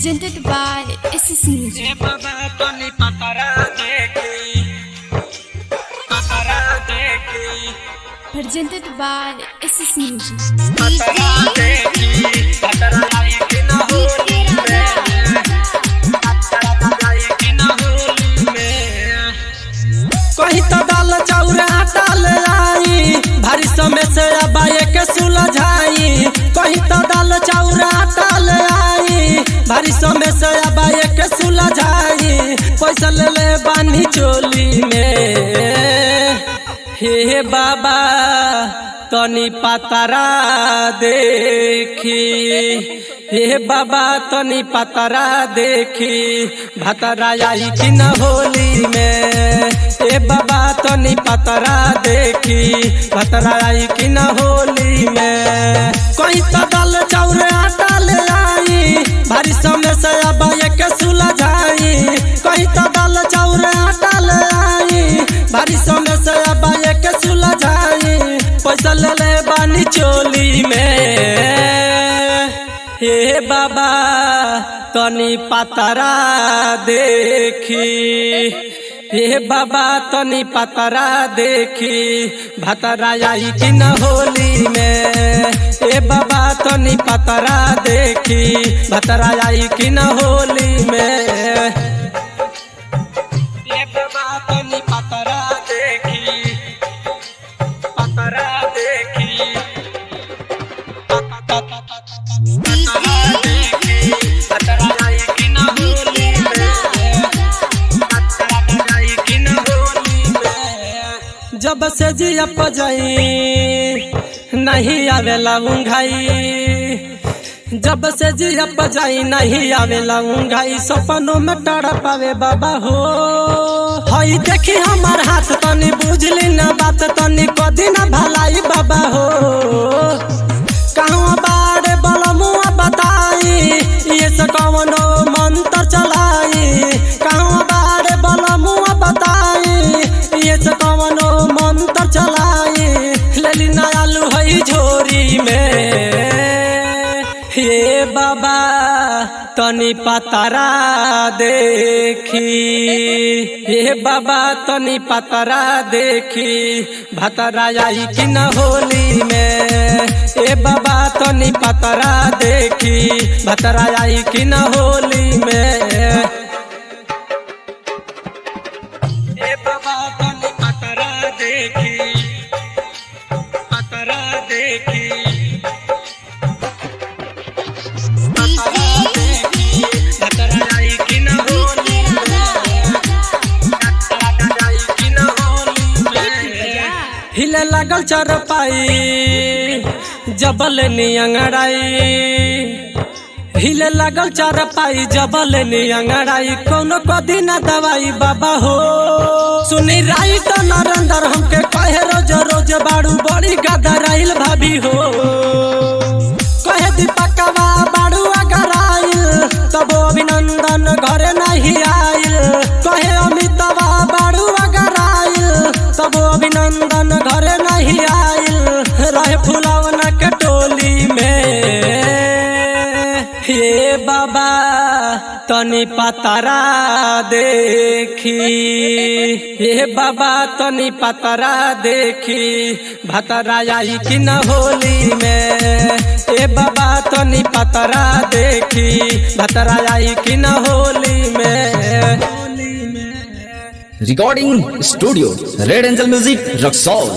presented by SS Music. Presented by SS Music. कहीं तो दाल चाउर आटा ले आई भारी समय से अबाए के सुलझाई। कहीं तो दाल चाउर आटा ले आई भारी समय से अबाए के सुलझाई। पैसा ले ले बानी चोली में हे बाबा तनी पतरा देखी। हे बाबा तनी पतरा देखी भतरा आई कि न होली में। हे बाबा तनी पतरा देखी भतरा आई कि न होली में। कहीं तो दाल चाउर आटा ले आई भारी समय से अबाए के सुलझाई। कहीं तो दाल चाउर आटा ले आई भारी समय से अबाए के सुलझाई। पैसा ले ले बानी चोली में हे बाबा तनी पतरा देखी। हे बाबा तनी पतरा देखी भतरा आई कि न होली में। हे बाबा तनी पतरा देखी भतरा आई कि न होली में। हे बाबा तनी पतरा देखी पतरा देखी जब से जिया पजाई नहीं आवेला उंघाई। जब से जिया पजाई नहीं आवेला उंघाई। सपनों में टड़ा पावे बाबा हो। हई देखी हमार हाथ तनी बुझली न बात तनी कदी न भलाई बाबा हो। कहवा बाड़े बलमुआ बताई ये से कवनो मंत्र चलाई। कहवा बाड़े बलमुआ बताई ये से कवनो मंत्र चलाई। लेली ना आलू हई झोरी में हे बाबा तनी पतरा देखी। हे बाबा तनी पतरा देखी भतरा आई कि न होली में। हे बाबा तनी पतरा देखी भतरा आई कि न होली में। हे बाबा तनी पतरा देखी पतरा देखी हिले लागल चरपाई जबल नियंगड़ाई। हिले लागल चरपाई जबल नियंगड़ाई। कोनो कदी न दवाई बाबा हो। सुनी राई तो नरेंद्र हमके कहे रोज रोज बाड़ू बड़ी गदराइल भाभी हो। कहे दीपकवा बाड़ू अगराइल तब अभिनंदन घरे नहीं आइल। कहे अमितवा बाड़ू अगराइल तब अभिनंदन घरे नहीं आइल। रहे फुलवन के टोली में हे बाबा तनी पतरा देखी। हे बाबा तनी पतरा देखी भतरा आई कि न होली में। हे बाबा तनी पतरा देखी भतरा आई कि न होली में। Recording studio red angel music Raxaul.